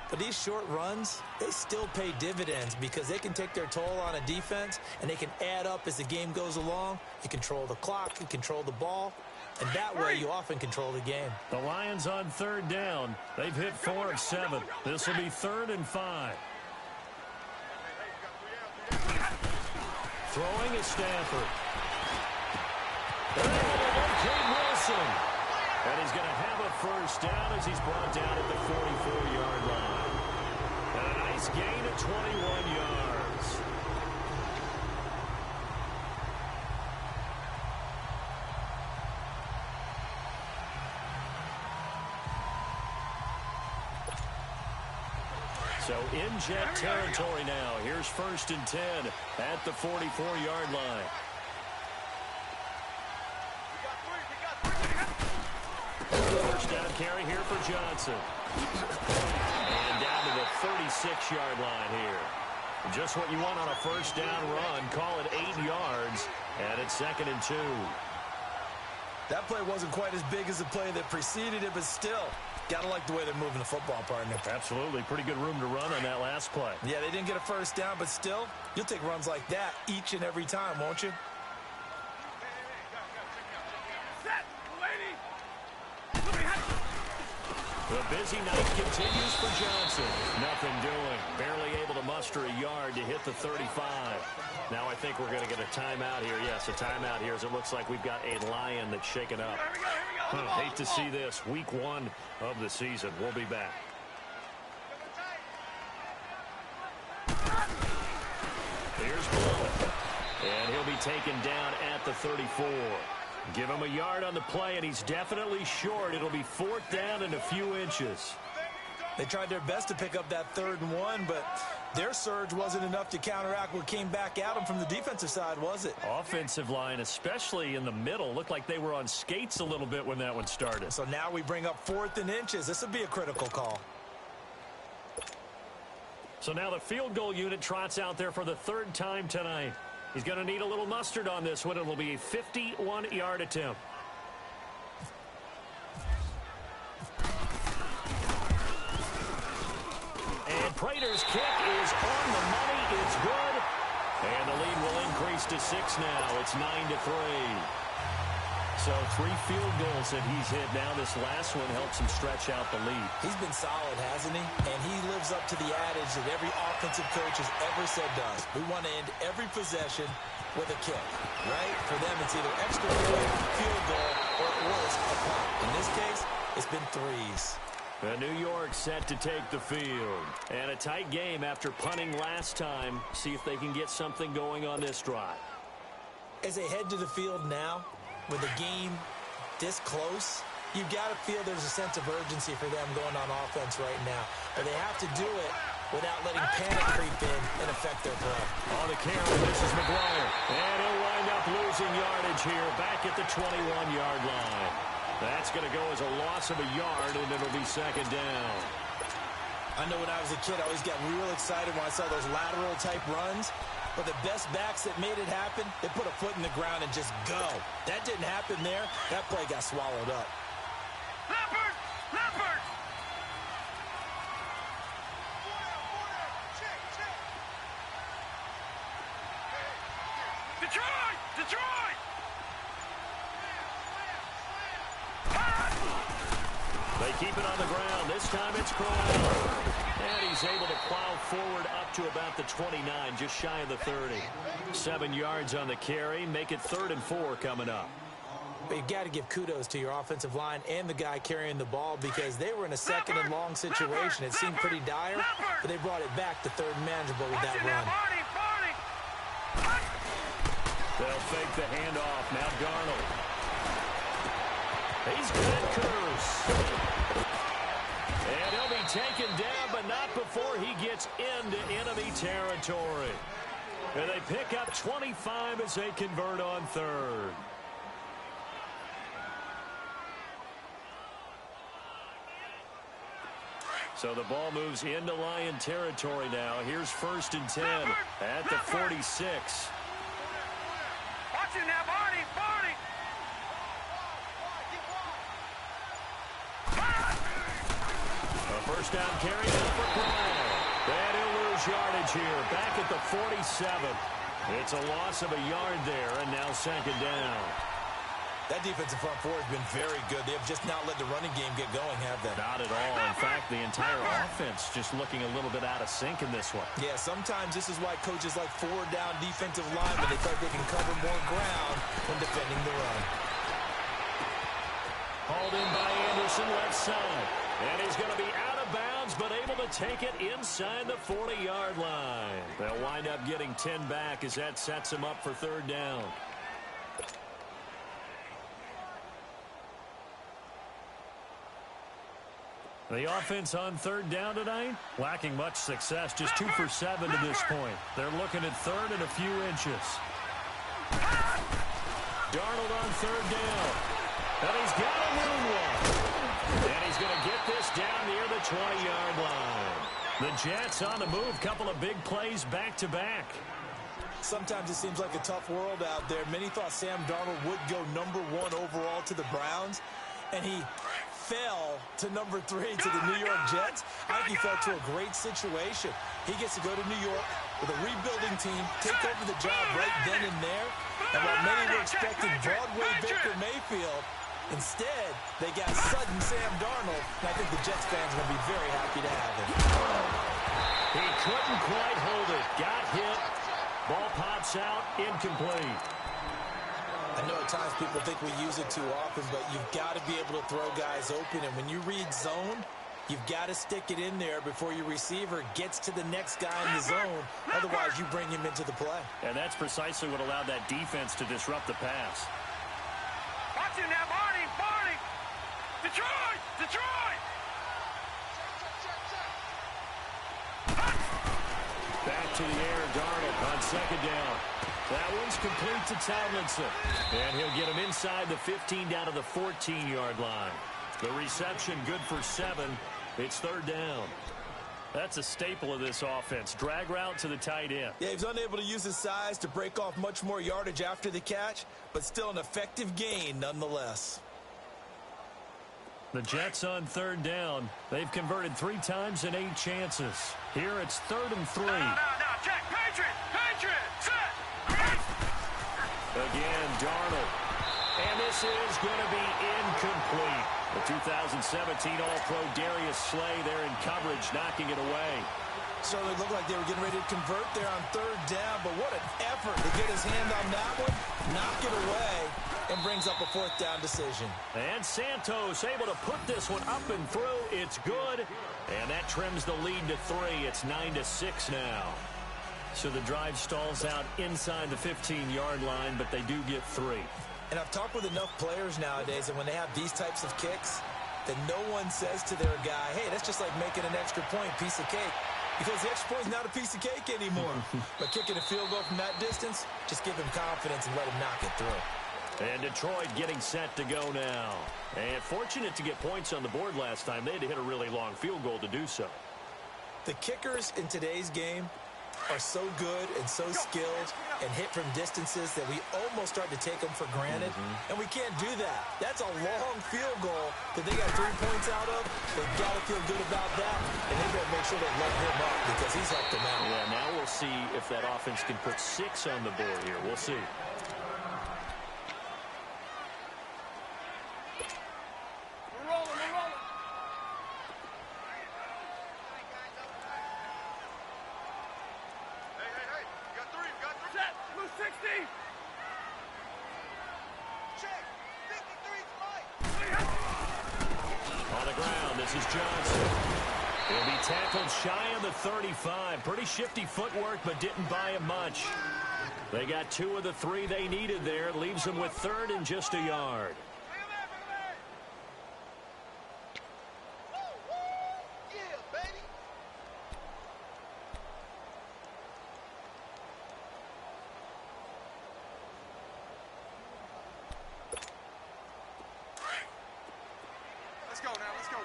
But these short runs, they still pay dividends because they can take their toll on a defense, and they can add up as the game goes along. You control the clock, you control the ball, and that way you often control the game. The Lions on 3rd down. They've hit 4 of 7. This will be 3rd and 5. Throwing is Stafford. Cade Wilson. And he's going to have a first down as he's brought down at the 44-yard line. And a nice gain of 21 yards. So in Jet territory now. Here's 1st and 10 at the 44-yard line. First down carry here for Johnson. And down to the 36-yard line here. Just what you want on a first down run. Call it 8 yards. And it's 2nd and 2. That play wasn't quite as big as the play that preceded it, but still, gotta like the way they're moving the football, partner. Absolutely. Pretty good room to run on that last play. Yeah, they didn't get a first down, but still, you'll take runs like that each and every time, won't you? The busy night continues for Johnson. Nothing doing. Barely able to muster a yard to hit the 35. Now I think we're going to get a timeout here. Yes, a timeout here as it looks like we've got a Lion that's shaken up. Hate to see this. Week 1 of the season. We'll be back. Here's Blunt. And he'll be taken down at the 34. Give him a yard on the play, and he's definitely short. It'll be 4th down and a few inches. They tried their best to pick up that 3rd and 1, but their surge wasn't enough to counteract what came back at them from the defensive side, was it? Offensive line, especially in the middle, looked like they were on skates a little bit when that one started. So now we bring up 4th and inches. This will be a critical call. So now the field goal unit trots out there for the 3rd time tonight. He's going to need a little mustard on this one. It'll be a 51-yard attempt. And Prater's kick is on the money. It's good. And the lead will increase to 6 now. It's 9-3. So 3 field goals that he's hit now. This last one helps him stretch out the lead. He's been solid, hasn't he? And he lives up to the adage that every offensive coach has ever said to us. We want to end every possession with a kick, right? For them, it's either extra point, field goal, or at worst, a punt. In this case, it's been 3s. New York set to take the field. And a tight game after punting last time. See if they can get something going on this drive. As they head to the field now, with the game this close, you've got to feel there's a sense of urgency for them going on offense right now. But they have to do it without letting panic creep in and affect their play. On the carry, this is McGuire. And he'll wind up losing yardage here back at the 21-yard line. That's going to go as a loss of a yard, and it'll be 2nd down. I know when I was a kid, I always got real excited when I saw those lateral-type runs. But the best backs that made it happen, they put a foot in the ground and just go. That didn't happen there. That play got swallowed up. Leopard! Leopard! Detroit! Detroit! They keep it on the ground. This time it's Crowell. And he's able to plow forward up to about the 29, just shy of the 30. 7 yards on the carry. Make it 3rd and 4 coming up. But you've got to give kudos to your offensive line and the guy carrying the ball because they were in a 2nd and long situation. It seemed pretty dire, but they brought it back to 3rd and manageable with that run. They'll fake the handoff. Now Darnold. He's got Curse. And he'll be taken down, but not before he gets into enemy territory. And they pick up 25 as they convert on 3rd. So the ball moves into Lion territory now. Here's 1st and 10 at the 46. Watch it now, Barney! Barney! A 1st down carry now for Crowell. And he'll lose yardage here. Back at the 47. It's a loss of a yard there, and now 2nd down. That defensive front four has been very good. They have just not let the running game get going, have they? Not at all. In fact, the entire offense just looking a little bit out of sync in this one. Yeah, sometimes this is why coaches like 4-down defensive linemen, they feel like they can cover more ground when defending the run. Hauled in by Anderson, left side. And he's going to be out of bounds, but able to take it inside the 40-yard line. They'll wind up getting 10 back as that sets him up for 3rd down. The offense on 3rd down tonight, lacking much success, just 2 for 7 to this point. They're looking at 3rd and a few inches. Darnold on 3rd down. And he's got a little one. And he's going to get this down near the 20-yard line. The Jets on the move, couple of big plays back-to-back. Sometimes it seems like a tough world out there. Many thought Sam Darnold would go #1 overall to the Browns, and he fell to #3 to the New York Jets. I think he fell to a great situation. He gets to go to New York with a rebuilding team, take over the job right then and there. And while many were expecting Broadway Baker Mayfield, Instead, they got sudden Sam Darnold, and I think the Jets fans are going to be very happy to have him. He couldn't quite hold it. Got hit. Ball pops out. Incomplete. I know at times people think we use it too often, but you've got to be able to throw guys open. And when you read zone, you've got to stick it in there before your receiver gets to the next guy in the zone. Otherwise, you bring him into the play. And that's precisely what allowed that defense to disrupt the pass. Watch it now, Barney! Barney! Detroit! Detroit! Back to the air, Darnold on second down. That one's complete to Tomlinson. And he'll get him inside the 15 down to the 14-yard line. The reception good for 7. It's third down. That's a staple of this offense. Drag route to the tight end. Yeah, he's unable to use his size to break off much more yardage after the catch, but still an effective gain nonetheless. The Jets on third down. They've converted 3 times in 8 chances. Here it's 3rd and 3. No, check! Patriot! Patriot! Set! Again, Darnold. And this is going to be incomplete. The 2017 All-Pro Darius Slay there in coverage, knocking it away. Certainly looked like they were getting ready to convert there on third down, but what an effort to get his hand on that one, knock it away, and brings up a 4th down decision. And Santos able to put this one up and through. It's good, and that trims the lead to 3. It's 9-6 now. So the drive stalls out inside the 15-yard line, but they do get 3. And I've talked with enough players nowadays, and when they have these types of kicks, that no one says to their guy, hey, that's just like making an extra point, piece of cake. Because the extra point is not a piece of cake anymore. But kicking a field goal from that distance, just give him confidence and let him knock it through. And Detroit getting set to go now. And fortunate to get points on the board last time. They had to hit a really long field goal to do so. The kickers in today's game are so good and so skilled and hit from distances that we almost start to take them for granted. And we can't do that. That's a long field goal that they got 3 points out of. They've got to feel good about that, and they better make sure they let him up because he's helped them out. Yeah, now we'll see if that offense can put 6 on the board here. We'll see. Shy of the 35. Pretty shifty footwork, but didn't buy him much. They got 2 of the 3 they needed there. Leaves them with 3rd and just a yard. Let's go now, let's go.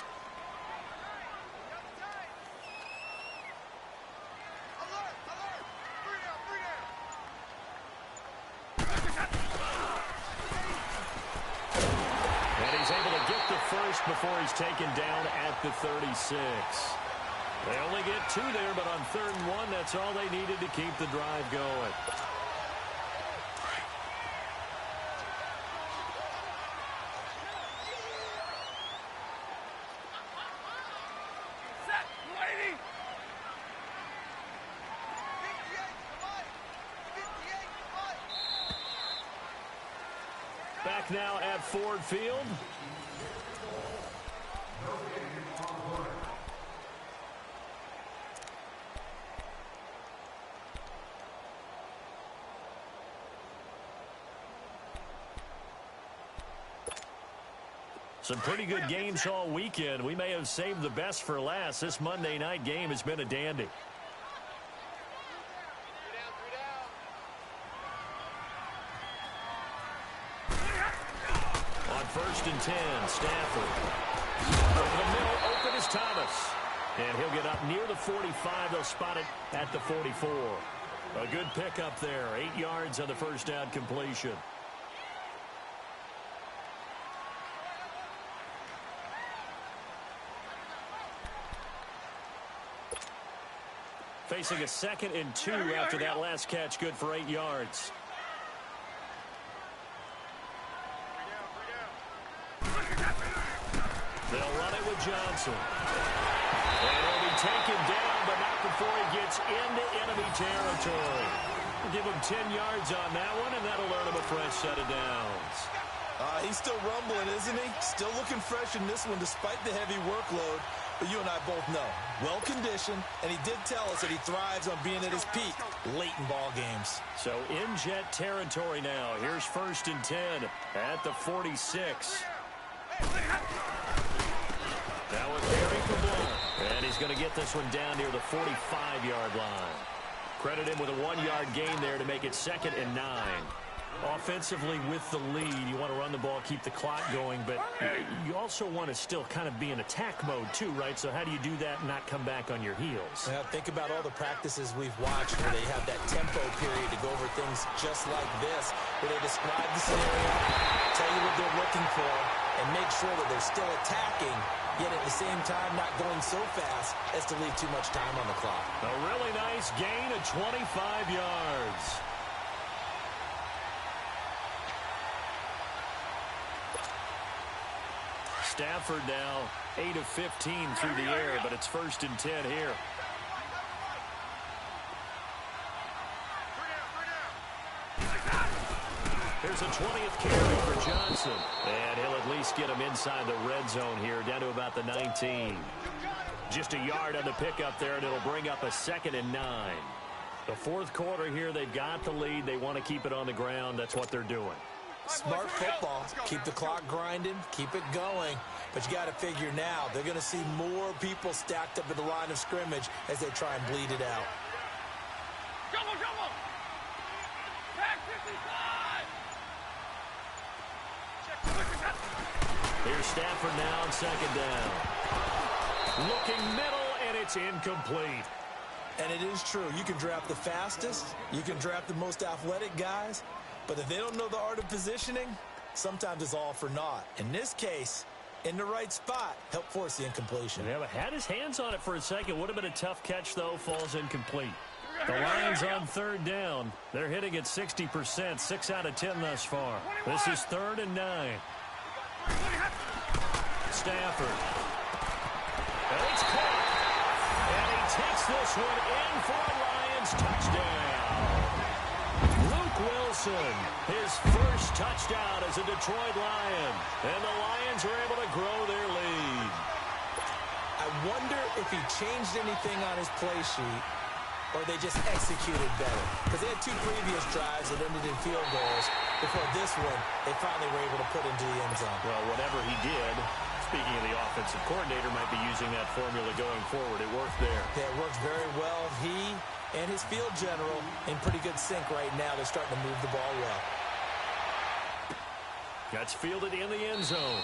First before he's taken down at the 36. They only get 2 there, but on 3rd and 1, that's all they needed to keep the drive going. Set, lady. Back now at Ford Field. Some pretty good games all weekend. We may have saved the best for last. This Monday night game has been a dandy. On 1st and 10, Stafford. Over the middle, open is Thomas. And he'll get up near the 45. They'll spot it at the 44. A good pickup there. 8 yards on the first down completion. Facing a 2nd and 2 after that last catch, good for 8 yards. They'll run it with Johnson. And he'll be taken down, but not before he gets into enemy territory. We'll give him 10 yards on that one, and that'll earn him a fresh set of downs. He's still rumbling, isn't he? Still looking fresh in this one despite the heavy workload. But you and I both know, well-conditioned, and he did tell us that he thrives on being at his peak late in ball games. So in Jet territory now. Here's 1st and 10 at the 46. Now with Barry for ball. And he's going to get this one down near the 45-yard line. Credit him with a 1-yard gain there to make it 2nd and 9. Offensively with the lead, you want to run the ball, keep the clock going, but you also want to still kind of be in attack mode too, right? So how do you do that and not come back on your heels? Yeah, think about all the practices we've watched where they have that tempo period to go over things just like this, where they describe the scenario, tell you what they're looking for, and make sure that they're still attacking, yet at the same time not going so fast as to leave too much time on the clock. A really nice gain of 25 yards. Stafford now 8 of 15 through the air, but it's 1st and 10 here. Here's a 20th carry for Johnson. And he'll at least get him inside the red zone here, down to about the 19. Just a yard on the pickup there, and it'll bring up a 2nd and 9. The 4th quarter here, they've got the lead. They want to keep it on the ground. That's what they're doing. Smart football. Keep the clock grinding. Keep it going. But you got to figure now, they're going to see more people stacked up at the line of scrimmage as they try and bleed it out. Double, double. Back 55. Here's Stafford now on 2nd down. Looking middle, and it's incomplete. And it is true. You can draft the fastest. You can draft the most athletic guys. But if they don't know the art of positioning, sometimes it's all for naught. In this case, in the right spot, help force the incompletion. Yeah, but had his hands on it for a second. Would have been a tough catch, though. Falls incomplete. The Lions on 3rd down. They're hitting at 60%, 6 out of 10 thus far. This is 3rd and 9. Stafford. And it's caught. And he takes this one in for a Lions touchdown. Wilson, his first touchdown as a Detroit Lion. And the Lions are able to grow their lead. I wonder if he changed anything on his play sheet or they just executed better. Because they had 2 previous drives that ended in field goals. Before this one, they finally were able to put into the end zone. Well, whatever he did, speaking of the offensive coordinator, might be using that formula going forward. It worked there. Yeah, it works very well. He and his field general in pretty good sync right now. They're starting to move the ball well. Gets fielded in the end zone.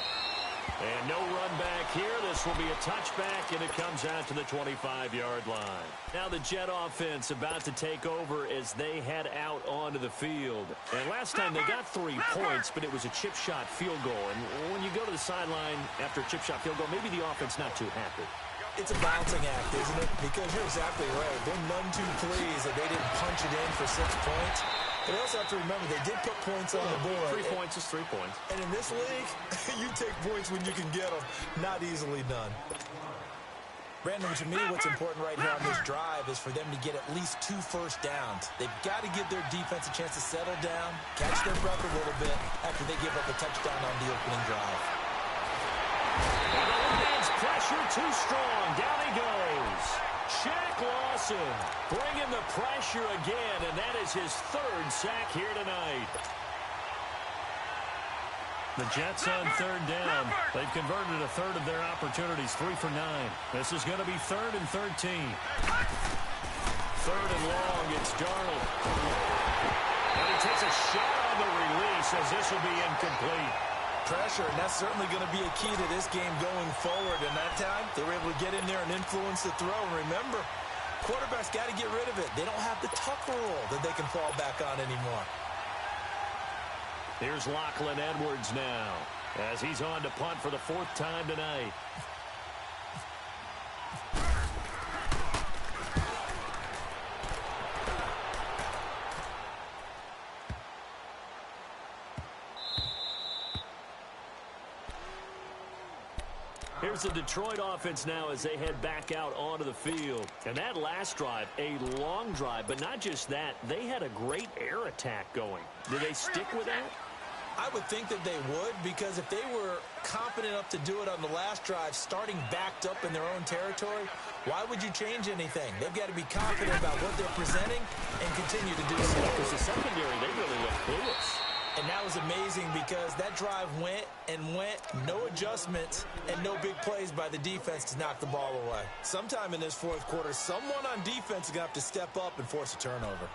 And no run back here. This will be a touchback, and it comes out to the 25-yard line. Now the Jet offense about to take over as they head out onto the field. And last time they got 3 points, but it was a chip shot field goal. And when you go to the sideline after a chip shot field goal, maybe the offense not too happy. It's a balancing act, isn't it? Because you're exactly right. They're none too pleased that they didn't punch it in for 6 points. But you also have to remember, they did put points on the board. 3 points is 3 points. And in this league, you take points when you can get them. Not easily done. Brandon, to me, what's important right here on this drive is for them to get at least 2 first downs. They've got to give their defense a chance to settle down, catch their breath a little bit after they give up a touchdown on the opening drive. Pressure too strong. Down he goes. Shaq Lawson bringing the pressure again, and that is his 3rd sack here tonight. The Jets on 3rd down. They've converted a 1/3 of their opportunities, 3 for 9. This is going to be 3rd and 13. 3rd and long, it's Darnold. And he takes a shot on the release as this will be incomplete. Pressure, and that's certainly going to be a key to this game going forward. And that time, they were able to get in there and influence the throw. And remember, quarterbacks got to get rid of it. They don't have the tuck rule that they can fall back on anymore. Here's Lachlan Edwards now as he's on to punt for the 4th time tonight. Here's the Detroit offense now as they head back out onto the field. And that last drive, a long drive, but not just that, they had a great air attack going. Do they stick with that? I would think that they would, because if they were confident enough to do it on the last drive, starting backed up in their own territory, why would you change anything? They've got to be confident about what they're presenting and continue to do so. Because the secondary, they really look clueless. And that was amazing because that drive went and went, no adjustments, and no big plays by the defense to knock the ball away. Sometime in this fourth quarter, someone on defense is going to have to step up and force a turnover.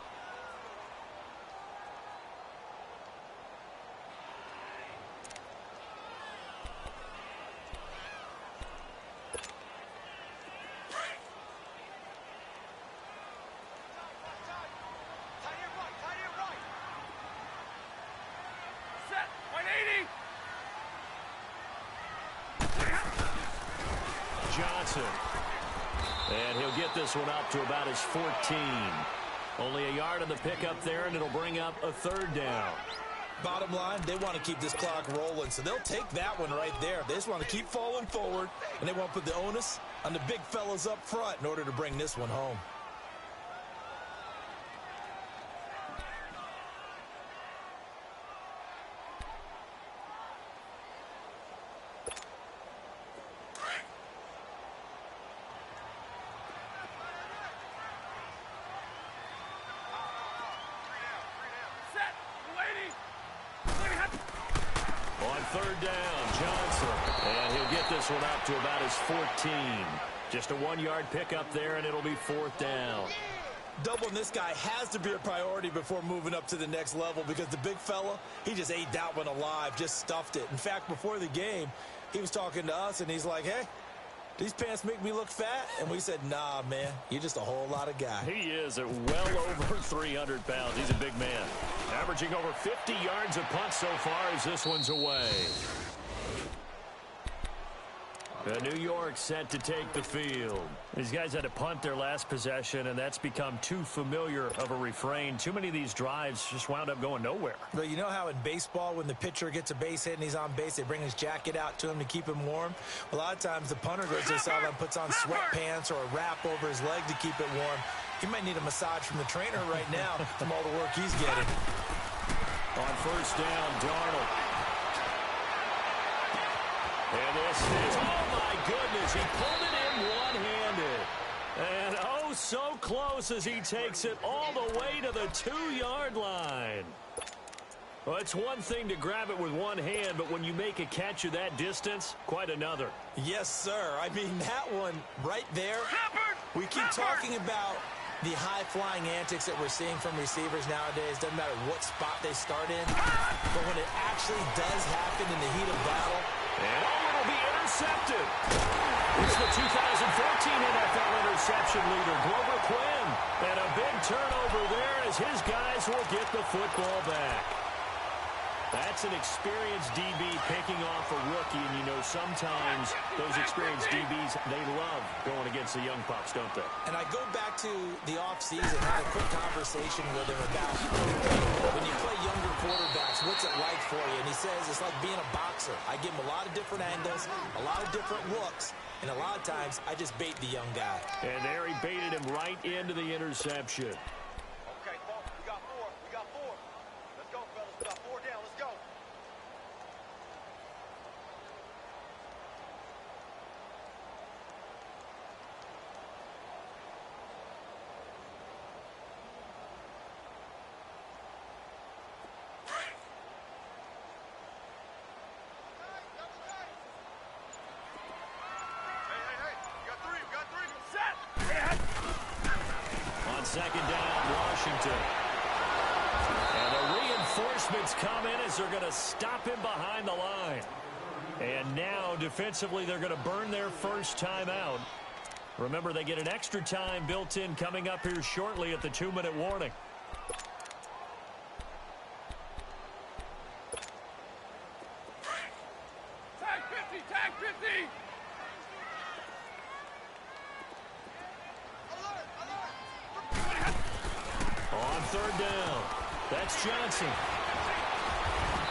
And he'll get this one up to about his 14. Only a yard on the pickup there, and it'll bring up a third down. Bottom line, they want to keep this clock rolling, so they'll take that one right there. They just want to keep falling forward, and they want to put the onus on the big fellas up front in order to bring this one home. Third down, Johnson. And he'll get this one up to about his 14. Just a 1-yard pickup there, and it'll be fourth down. Doubling this guy has to be a priority before moving up to the next level, because the big fella, he just ate that one alive, just stuffed it. In fact, before the game, he was talking to us, and he's like, hey, these pants make me look fat? And we said, nah, man, you're just a whole lot of guy. He is at well over 300 pounds. He's a big man. Averaging over 50 yards a punt so far as this one's away. New York set to take the field. These guys had to punt their last possession, and that's become too familiar of a refrain. Too many of these drives just wound up going nowhere. But you know how in baseball, when the pitcher gets a base hit and he's on base, they bring his jacket out to him to keep him warm? A lot of times the punter goes to the sideline, puts on sweatpants or a wrap over his leg to keep it warm. He might need a massage from the trainer right now from all the work he's getting. On first down, Darnold. And this is, oh my goodness, he pulled it in one-handed. And oh, so close as he takes it all the way to the 2-yard line. Well, it's one thing to grab it with one hand, but when you make a catch of that distance, quite another. Yes, sir. I mean, that one right there, we keep talking about the high-flying antics that we're seeing from receivers nowadays. Doesn't matter what spot they start in. But when it actually does happen in the heat of battle, and it'll be intercepted. It's the 2014 NFL interception leader, Glover Quinn. And a big turnover there as his guys will get the football back. That's an experienced DB picking off a rookie, and you know sometimes those experienced DBs, they love going against the young pups, don't they? And I go back to the offseason, had a quick conversation with him about when you play younger quarterbacks, what's it like for you? And he says it's like being a boxer. I give him a lot of different angles, a lot of different looks, and a lot of times I just bait the young guy. And there he baited him right into the interception. Okay, folks, we got four. We got four. Let's go, fellas. We got 4 down. Let's go. Second down, Washington. And the reinforcements come in as they're going to stop him behind the line. And now, defensively, they're going to burn their first time out. Remember, they get an extra time built in coming up here shortly at the 2-minute warning. Tag 50, tag 50. On third down, that's Johnson.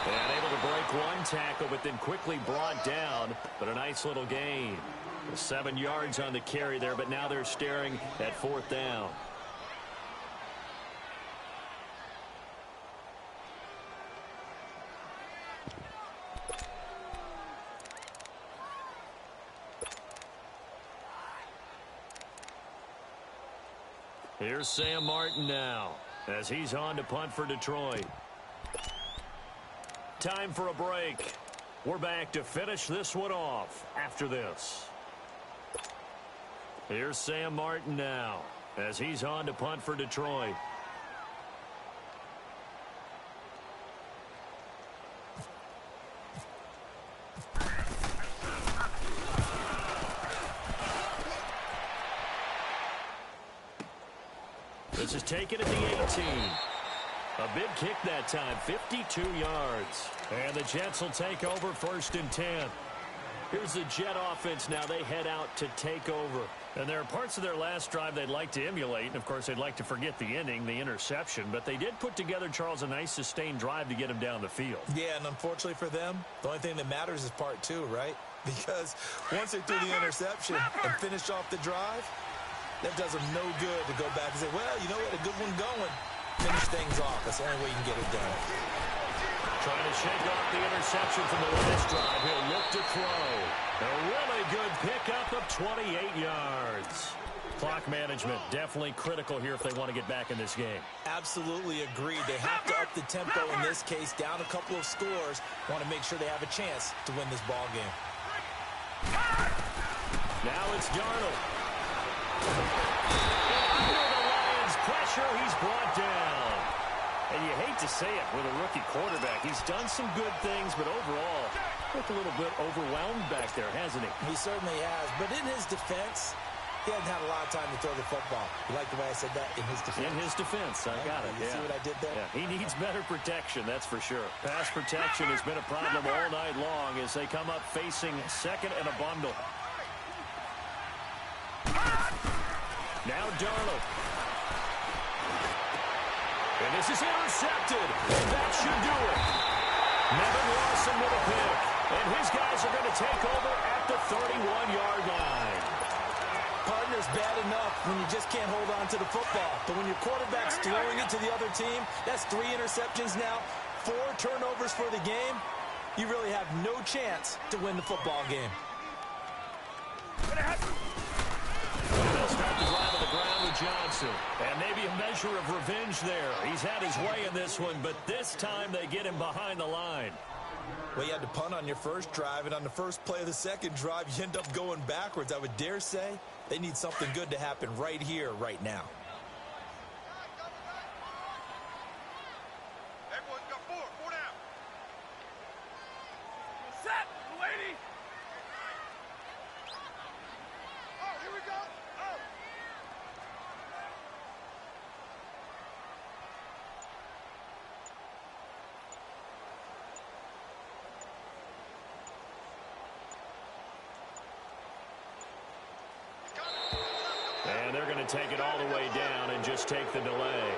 And able to break one tackle, but then quickly brought down. But a nice little gain. 7 yards on the carry there, but now they're staring at 4th down. Here's Sam Martin now, as he's on to punt for Detroit. Time for a break. We're back to finish this one off after this. Here's Sam Martin now, as he's on to punt for Detroit. This is taken at the 18. A big kick that time, 52 yards. And the Jets will take over 1st and 10. Here's the Jet offense now. They head out to take over. And there are parts of their last drive they'd like to emulate. And, of course, they'd like to forget the ending, the interception. But they did put together, Charles, a nice sustained drive to get him down the field. Yeah, and unfortunately for them, the only thing that matters is part 2, right? Because once they threw the interception and finished off the drive, that does them no good to go back and say, well, you know what, a good one going. Finish things off. That's the only way you can get it done. Trying to shake off the interception from the last drive. He'll look to throw. A really good pickup of 28 yards. Clock management definitely critical here if they want to get back in this game. Absolutely agreed. They have to up the tempo in this case, down a couple of scores. Want to make sure they have a chance to win this ball game. Now it's Darnold. Under the Lions' pressure, he's brought down. And you hate to say it with a rookie quarterback. He's done some good things, but overall, looked a little bit overwhelmed back there, hasn't he? He certainly has. But in his defense, he hasn't had a lot of time to throw the football. You like the way I said that? In his defense. In his defense. I got it. You see what I did there? Yeah. He needs better protection, that's for sure. Pass protection has been a problem all night long as they come up facing 2nd and a bundle. Now Darnold. And this is intercepted. And that should do it. Nevin Lawson with a pick. And his guys are going to take over at the 31-yard line. Partner's bad enough when you just can't hold on to the football. But when your quarterback's throwing it to the other team, that's 3 interceptions now, 4 turnovers for the game. You really have no chance to win the football game. They'll start the drive on the ground with Johnson. And maybe a measure of revenge there. He's had his way in this one, but this time they get him behind the line. Well, you had to punt on your first drive, and on the first play of the second drive, you end up going backwards. I would dare say they need something good to happen right here, right now. Everyone's got 4 down. Set, lady. Oh, here we go. Oh. And they're going to take it all the way down and just take the delay.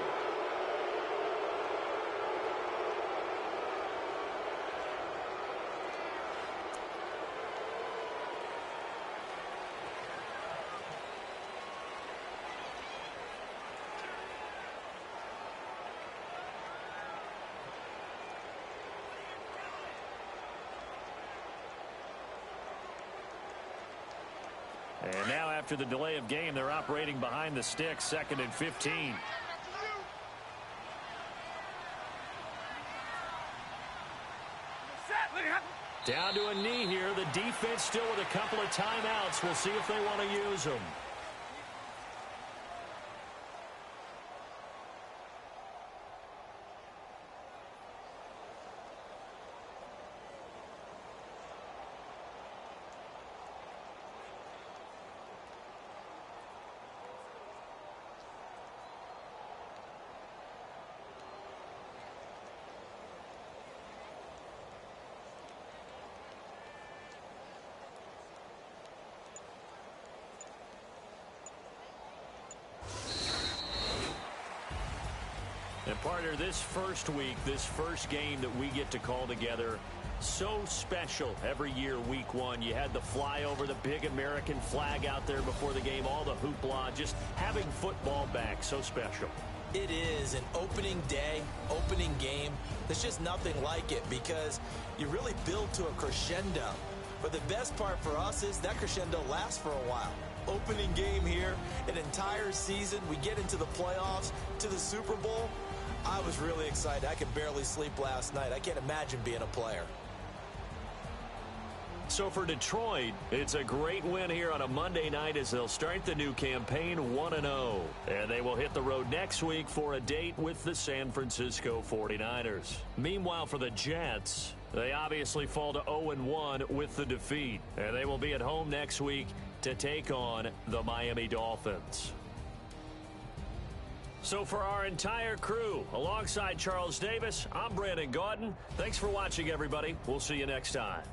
And now after the delay of game, they're operating behind the sticks, 2nd and 15. Down to a knee here. The defense still with a couple of timeouts. We'll see if they want to use them. Partner, this first week, this first game that we get to call together, so special every year, week one. You had the flyover, the big American flag out there before the game, all the hoopla, just having football back, so special. It is an opening day, opening game. There's just nothing like it because you really build to a crescendo. But the best part for us is that crescendo lasts for a while. Opening game here, an entire season. We get into the playoffs, to the Super Bowl. I was really excited. I could barely sleep last night. I can't imagine being a player. So for Detroit, it's a great win here on a Monday night as they'll start the new campaign 1-0. And they will hit the road next week for a date with the San Francisco 49ers. Meanwhile, for the Jets, they obviously fall to 0-1 with the defeat. And they will be at home next week to take on the Miami Dolphins. So for our entire crew, alongside Charles Davis, I'm Brandon Gaudin. Thanks for watching, everybody. We'll see you next time.